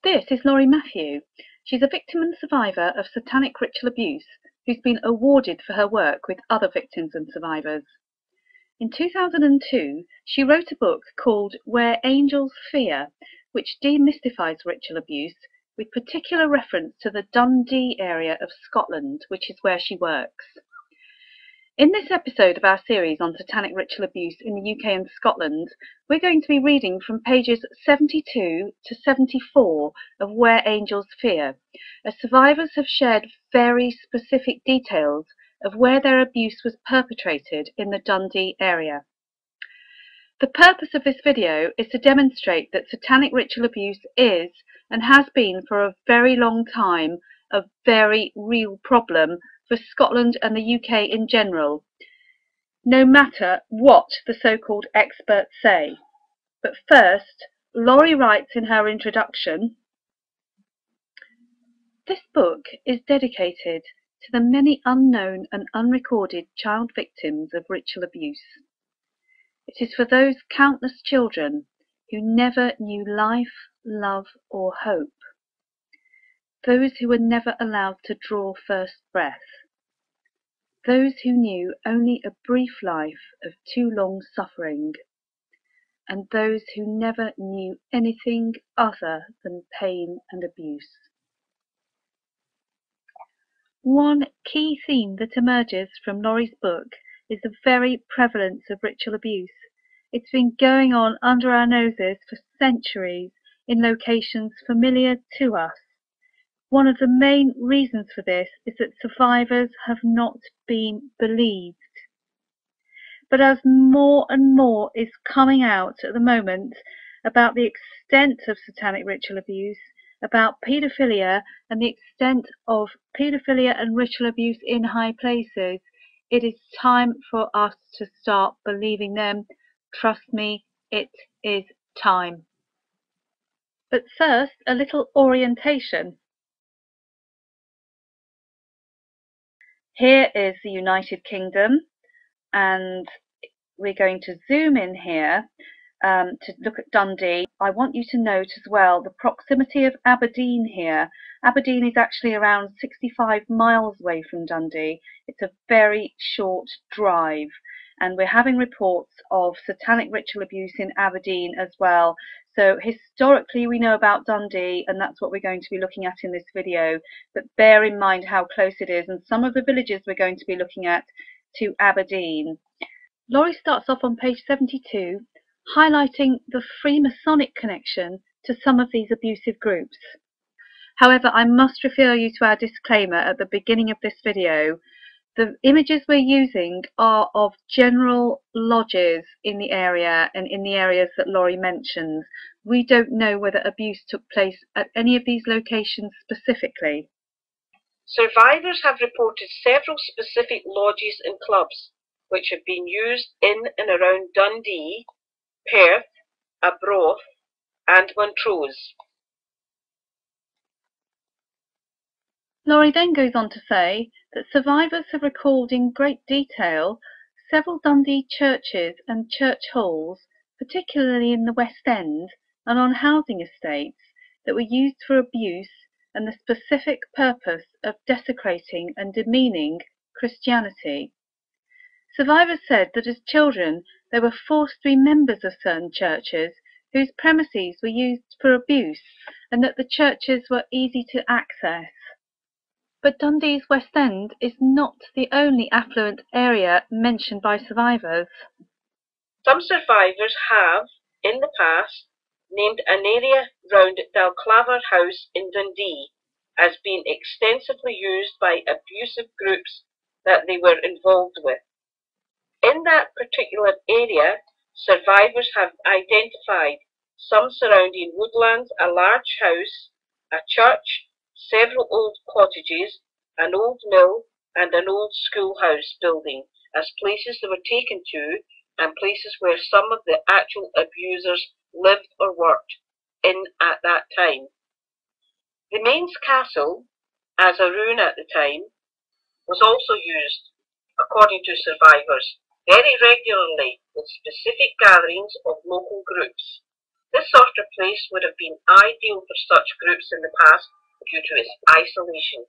This is Laurie Matthew. She's a victim and survivor of satanic ritual abuse who's been awarded for her work with other victims and survivors. In 2002, she wrote a book called Where Angels Fear, which demystifies ritual abuse with particular reference to the Dundee area of Scotland, which is where she works. In this episode of our series on satanic ritual abuse in the UK and Scotland, we're going to be reading from pages 72 to 74 of Where Angels Fear, as survivors have shared very specific details of where their abuse was perpetrated in the Dundee area. The purpose of this video is to demonstrate that satanic ritual abuse is, and has been for a very long time, a very real problem for Scotland and the UK in general, no matter what the so-called experts say. But first, Laurie writes in her introduction, "This book is dedicated to the many unknown and unrecorded child victims of ritual abuse. It is for those countless children who never knew life, love or hope, those who were never allowed to draw first breath, those who knew only a brief life of too long suffering, and those who never knew anything other than pain and abuse." One key theme that emerges from Laurie's book is the very prevalence of ritual abuse. It's been going on under our noses for centuries in locations familiar to us. One of the main reasons for this is that survivors have not been believed. But as more and more is coming out at the moment about the extent of satanic ritual abuse, about paedophilia and the extent of paedophilia and ritual abuse in high places, it is time for us to start believing them. Trust me, it is time. But first, a little orientation. Here is the United Kingdom, and we're going to zoom in here to look at Dundee. I want you to note as well the proximity of Aberdeen here. Aberdeen is actually around 65 miles away from Dundee. It's a very short drive, and we're having reports of satanic ritual abuse in Aberdeen as well. So historically we know about Dundee, and that's what we're going to be looking at in this video, but bear in mind how close it is and some of the villages we're going to be looking at to Aberdeen. Laurie starts off on page 72 highlighting the Freemasonic connection to some of these abusive groups. However, I must refer you to our disclaimer at the beginning of this video. The images we're using are of general lodges in the area and in the areas that Laurie mentions. We don't know whether abuse took place at any of these locations specifically. Survivors have reported several specific lodges and clubs which have been used in and around Dundee, Perth, Arbroath and Montrose. Laurie then goes on to say that survivors have recalled in great detail several Dundee churches and church halls, particularly in the West End and on housing estates, that were used for abuse and the specific purpose of desecrating and demeaning Christianity. Survivors said that as children they were forced to be members of certain churches whose premises were used for abuse, and that the churches were easy to access. But Dundee's West End is not the only affluent area mentioned by survivors. Some survivors have, in the past, named an area round Dalclaver House in Dundee as being extensively used by abusive groups that they were involved with. In that particular area, survivors have identified some surrounding woodlands, a large house, a church, several old cottages, an old mill and an old schoolhouse building as places they were taken to and places where some of the actual abusers lived or worked in at that time. The Mains Castle, as a ruin at the time, was also used, according to survivors, very regularly with specific gatherings of local groups. This sort of place would have been ideal for such groups in the past due to its isolation.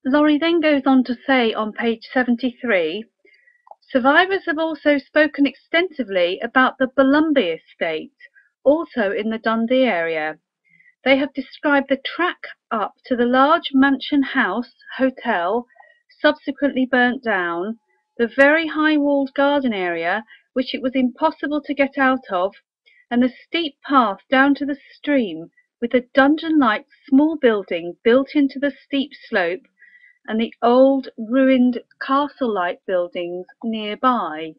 Laurie then goes on to say on page 73, survivors have also spoken extensively about the Bolumby estate, also in the Dundee area. They have described the track up to the large mansion house, hotel, subsequently burnt down, the very high-walled garden area, which it was impossible to get out of, and the steep path down to the stream, with a dungeon-like small building built into the steep slope, and the old ruined castle-like buildings nearby.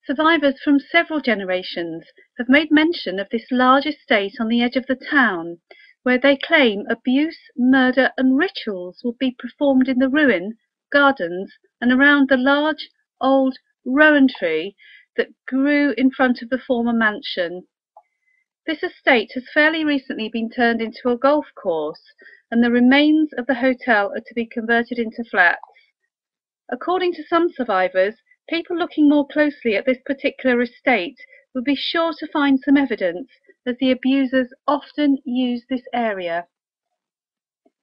Survivors from several generations have made mention of this large estate on the edge of the town, where they claim abuse, murder and rituals would be performed in the ruin, gardens and around the large old rowan tree that grew in front of the former mansion. This estate has fairly recently been turned into a golf course, and the remains of the hotel are to be converted into flats. According to some survivors, people looking more closely at this particular estate would be sure to find some evidence, as the abusers often use this area.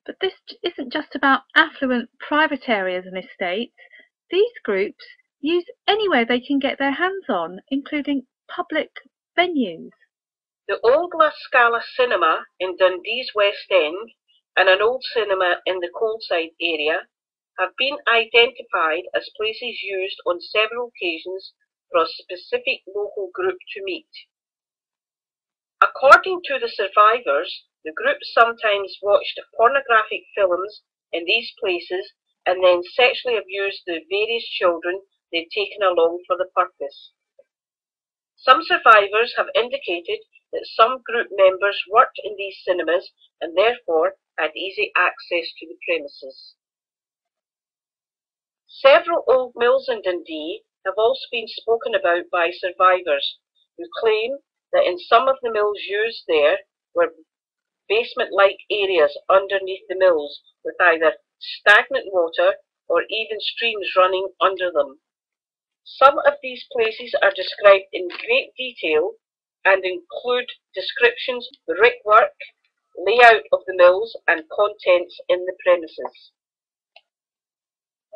But this isn't just about affluent private areas and estates. These groups use anywhere they can get their hands on, including public venues. The old La Scala cinema in Dundee's West End and an old cinema in the Coleside area have been identified as places used on several occasions for a specific local group to meet. According to the survivors, the group sometimes watched pornographic films in these places and then sexually abused the various children they'd taken along for the purpose. Some survivors have indicated that some group members worked in these cinemas and therefore had easy access to the premises. Several old mills in Dundee have also been spoken about by survivors, who claim that in some of the mills used there were basement-like areas underneath the mills with either stagnant water or even streams running under them. Some of these places are described in great detail and include descriptions of the brickwork, layout of the mills and contents in the premises.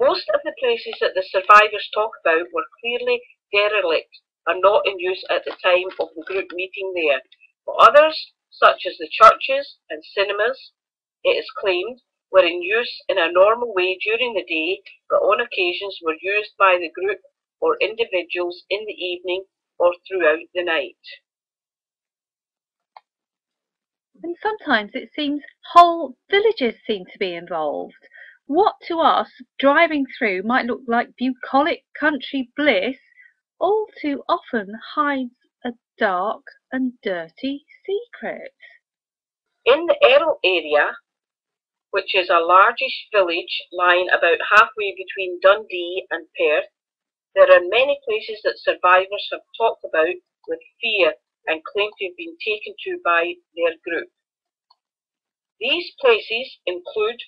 Most of the places that the survivors talk about were clearly derelict and not in use at the time of the group meeting there, but others, such as the churches and cinemas, it is claimed, were in use in a normal way during the day, but on occasions were used by the group or individuals in the evening or throughout the night. And sometimes it seems whole villages seem to be involved. What to us, driving through, might look like bucolic country bliss, all too often hides a dark and dirty secret. In the Errol area, which is a largish village lying about halfway between Dundee and Perth, there are many places that survivors have talked about with fear and claim to have been taken to by their group. These places include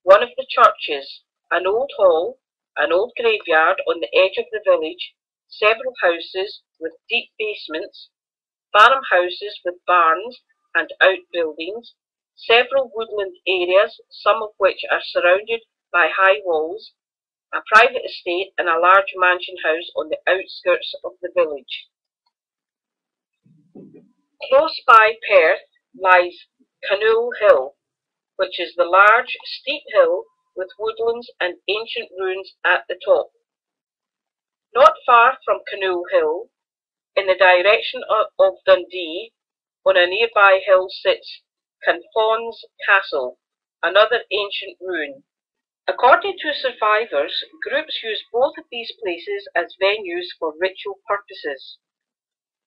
one of the churches, an old hall, an old graveyard on the edge of the village, several houses with deep basements, farmhouses with barns and outbuildings, several woodland areas, some of which are surrounded by high walls, a private estate and a large mansion house on the outskirts of the village. Close by Perth lies Canoe Hill, which is the large, steep hill with woodlands and ancient ruins at the top. Not far from Canoe Hill, in the direction of Dundee, on a nearby hill sits Canfon's Castle, another ancient ruin. According to survivors, groups use both of these places as venues for ritual purposes.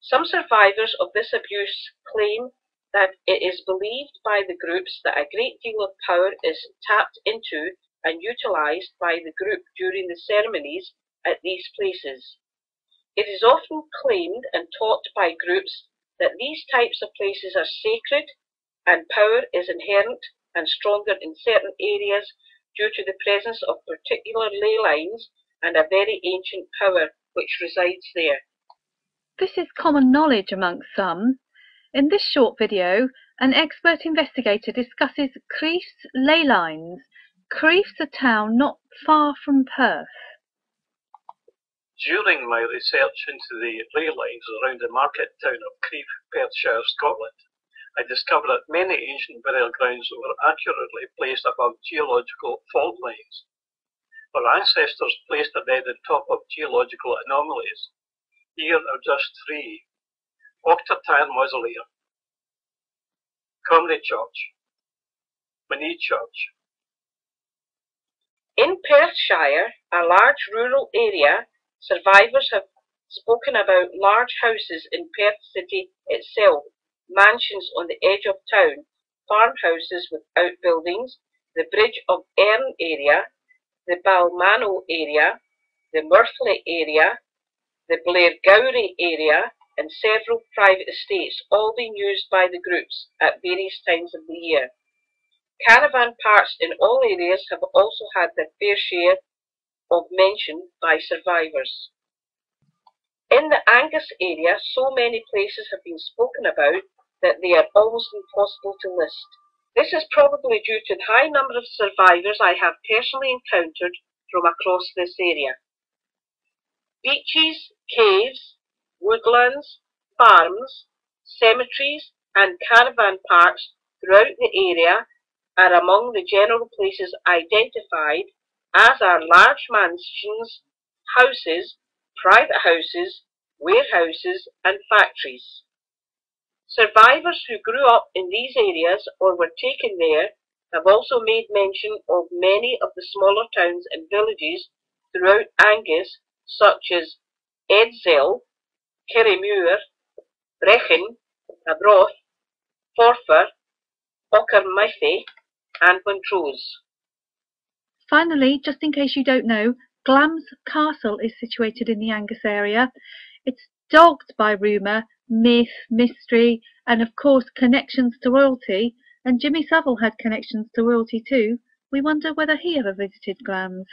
Some survivors of this abuse claim that it is believed by the groups that a great deal of power is tapped into and utilised by the group during the ceremonies at these places. It is often claimed and taught by groups that these types of places are sacred and power is inherent and stronger in certain areas due to the presence of particular ley lines and a very ancient power which resides there. This is common knowledge amongst some. In this short video, an expert investigator discusses Creef's ley lines. Creef's a town not far from Perth. During my research into the ley lines around the market town of Creef, Perthshire, Scotland, I discovered that many ancient burial grounds were accurately placed above geological fault lines. Our ancestors placed their dead on top of geological anomalies. Here are just three: Octatyre Mausoleum, Comrie Church, Maunee Church. In Perthshire, a large rural area, survivors have spoken about large houses in Perth City itself, mansions on the edge of town, farmhouses with outbuildings, the Bridge of Erne area, the Balmano area, the Murthly area, the Blairgowrie area, and several private estates, all being used by the groups at various times of the year. Caravan parks in all areas have also had their fair share of mention by survivors. In the Angus area, so many places have been spoken about that they are almost impossible to list. This is probably due to the high number of survivors I have personally encountered from across this area. Beaches, caves, woodlands, farms, cemeteries and caravan parks throughout the area are among the general places identified, as are large mansions, houses, private houses, warehouses and factories. Survivors who grew up in these areas or were taken there have also made mention of many of the smaller towns and villages throughout Angus, such as Edzell, Kirriemuir, Brechin, Arbroath, Forfar, Auchermithie and Montrose. Finally, just in case you don't know, Glams Castle is situated in the Angus area. It's dogged by rumour, myth, mystery, and of course connections to royalty, and Jimmy Savile had connections to royalty too. We wonder whether he ever visited Glams.